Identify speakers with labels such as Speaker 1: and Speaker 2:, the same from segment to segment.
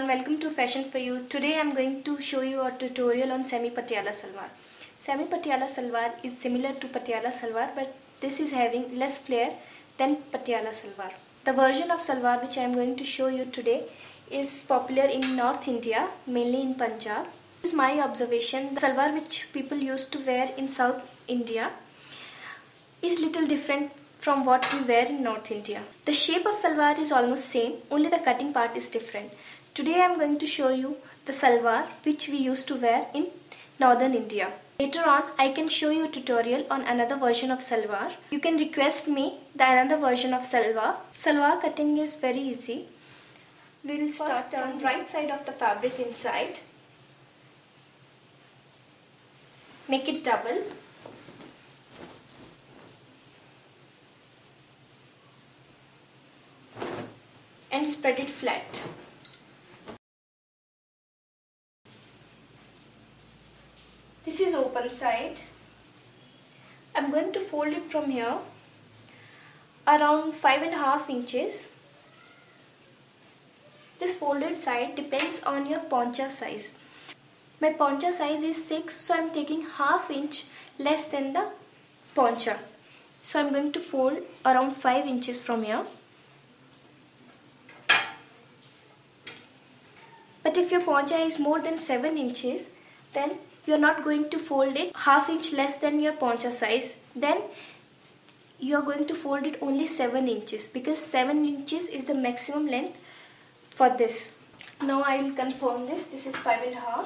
Speaker 1: everyone, welcome to Fashion for You. Today I am going to show you a tutorial on Semi-Patiala Salwar. Semi-Patiala Salwar is similar to Patiala Salwar, but this is having less flare than Patiala Salwar. The version of Salwar which I am going to show you today is popular in North India, mainly in Punjab. This is my observation. The Salwar which people used to wear in South India is little different from what we wear in North India. The shape of salwar is almost same, only the cutting part is different. Today I am going to show you the salwar which we used to wear in Northern India. Later on I can show you a tutorial on another version of salwar. You can request me the another version of salwar. Salwar cutting is very easy. We will start from right side of the fabric inside. Make it double. And spread it flat. This is open side. I'm going to fold it from here around 5.5 inches. This folded side depends on your poncho size. My poncho size is 6, so I'm taking ½ inch less than the poncho. So I'm going to fold around 5 inches from here. But if your poncho is more than 7 inches, then you are not going to fold it ½ inch less than your poncho size. Then you are going to fold it only 7 inches because 7 inches is the maximum length for this. Now I will confirm this. This is 5.5.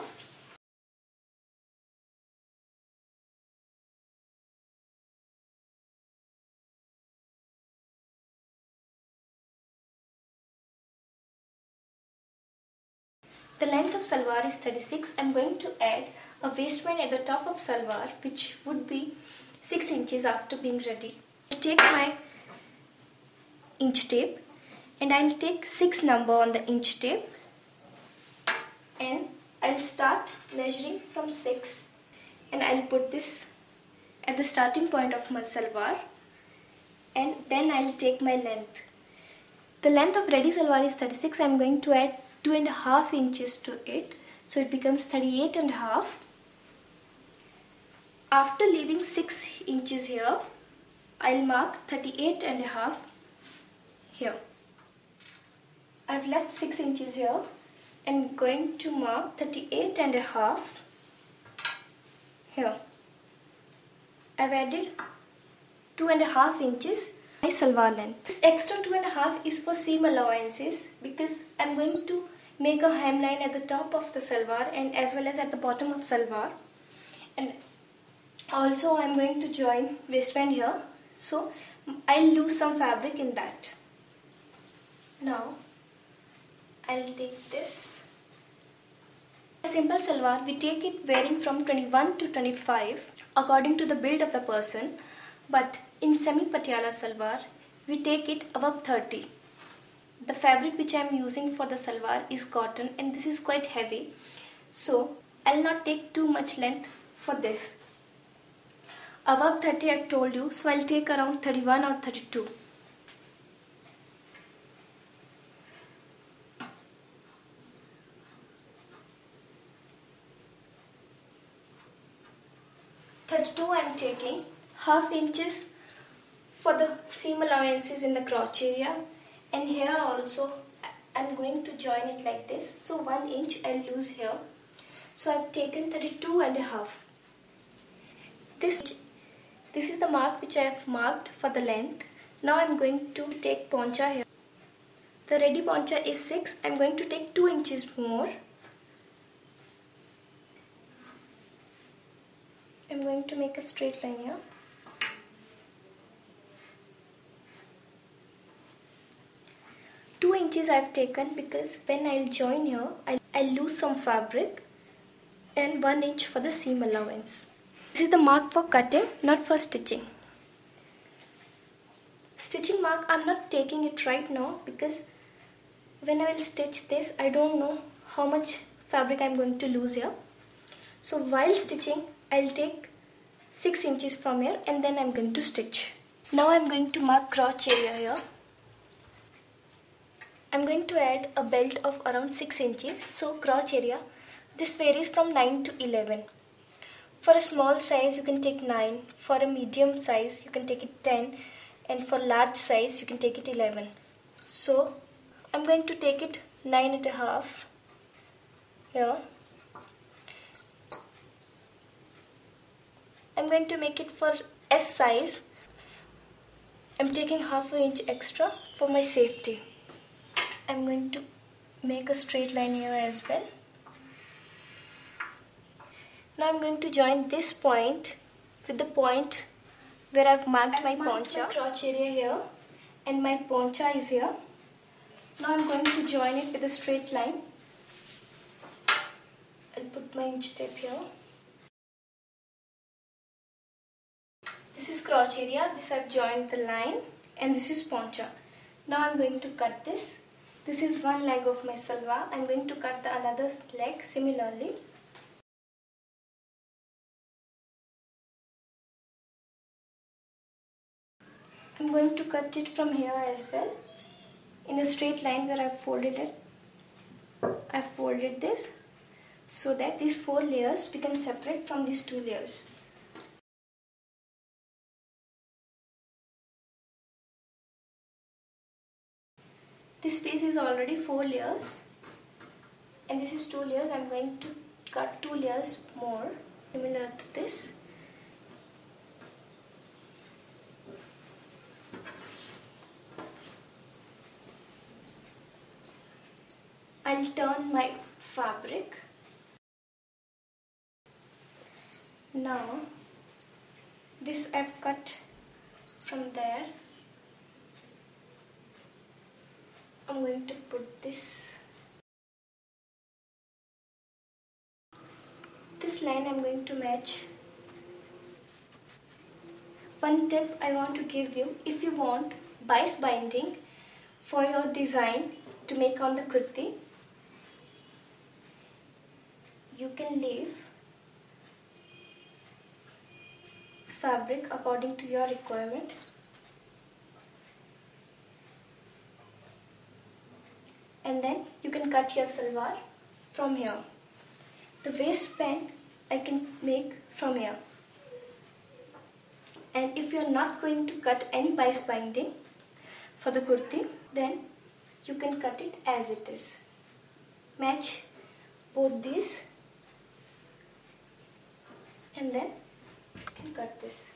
Speaker 1: The length of salwar is 36. I am going to add a waistband at the top of salwar which would be 6 inches after being ready. I will take my inch tape and I will take 6 number on the inch tape and I will start measuring from 6 and I will put this at the starting point of my salwar and then I will take my length. The length of ready salwar is 36. I am going to add 2.5 inches to it, so it becomes 38.5. After leaving 6 inches here, I'll mark 38.5 here. I've left 6 inches here and going to mark 38.5 here. I've added 2.5 inches my salwar length. This extra 2.5 is for seam allowances because I'm going to make a hemline at the top of the salwar and as well as at the bottom of salwar, and also I'm going to join waistband here, so I'll lose some fabric in that. Now I'll take this. A simple salwar, we take it varying from 21 to 25 according to the build of the person, but in Semi-Patiala Salwar, we take it above 30. The fabric which I am using for the salwar is cotton and this is quite heavy. So, I'll not take too much length for this. Above 30 I've told you, so I'll take around 31 or 32. I'm taking ½ inches for the seam allowances in the crotch area, and here also I'm going to join it like this, so 1 inch I'll lose here. So I've taken 32.5. This is the mark which I have marked for the length. Now I'm going to take poncho here. The ready poncho is 6. I'm going to take 2 inches more. I'm going to make a straight line here. Two inches I've taken because when I'll join here, I'll lose some fabric, and 1 inch for the seam allowance. This is the mark for cutting, not for stitching. Stitching mark, I'm not taking it right now because when I will stitch this, I don't know how much fabric I'm going to lose here. So while stitching, I'll take 6 inches from here and then I'm going to stitch. Now I'm going to mark crotch area here. I'm going to add a belt of around 6 inches. So crotch area, this varies from 9 to 11. For a small size you can take 9, for a medium size you can take it 10, and for large size you can take it 11. So I'm going to take it 9.5 here. I'm going to make it for S size. I'm taking half an inch extra for my safety. I'm going to make a straight line here as well. Now I'm going to join this point with the point where I've marked my poncho. Crotch area here and my poncho is here. Now I'm going to join it with a straight line. I'll put my inch tape here. This is crotch area, this I've joined the line, and this is poncho. Now I'm going to cut this. This is one leg of my salwar. I'm going to cut the another leg similarly. I'm going to cut it from here as well, in a straight line where I've folded it. I've folded this so that these 4 layers become separate from these 2 layers. This piece is already 4 layers and this is 2 layers. I'm going to cut 2 layers more similar to this. I'll turn my fabric. Now this I've cut from there. I'm going to put this line. I'm going to match. One tip I want to give you: if you want bias binding for your design to make on the kurti, you can leave fabric according to your requirement. And then you can cut your salwar from here. The waistband I can make from here. And if you are not going to cut any bias binding for the kurti, then you can cut it as it is. Match both these and then you can cut this.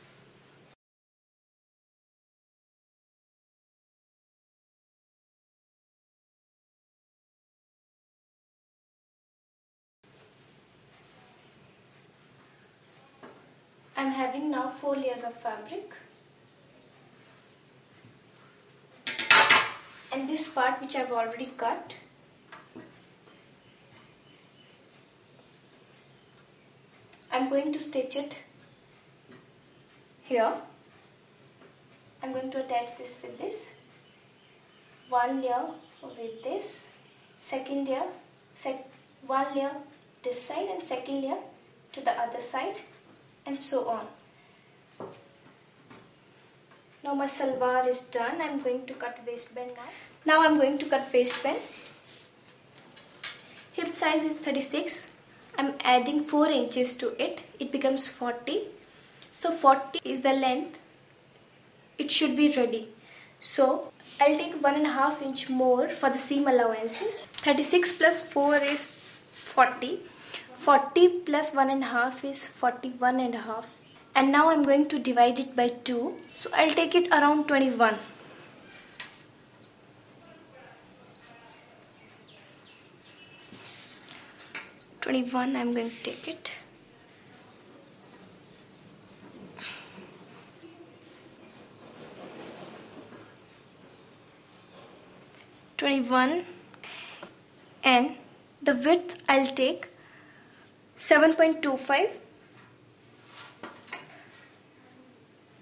Speaker 1: I'm having now 4 layers of fabric, and this part which I've already cut, I'm going to stitch it here. I'm going to attach this with this. One layer with this, second layer, one layer this side and second layer to the other side, and so on. Now my salwar is done. I'm going to cut waistband now. Now I'm going to cut waistband. Hip size is 36. I'm adding 4 inches to it. It becomes 40. So 40 is the length. It should be ready. So I'll take 1.5 inch more for the seam allowances. 36 plus 4 is 40. 40 plus 1.5 is 41.5. And now I'm going to divide it by 2. So I'll take it around 21. I'm going to take it. And the width I'll take 7.25.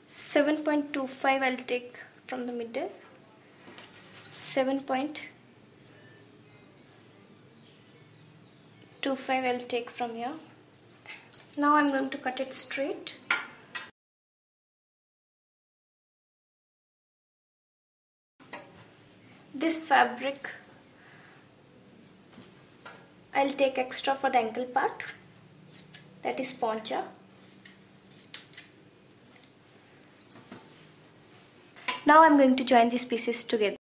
Speaker 1: 7.25 I'll take from the middle. 7.25 I'll take from here. Now I'm going to cut it straight. This fabric I'll take extra for the ankle part, that is poncho. Now I'm going to join these pieces together.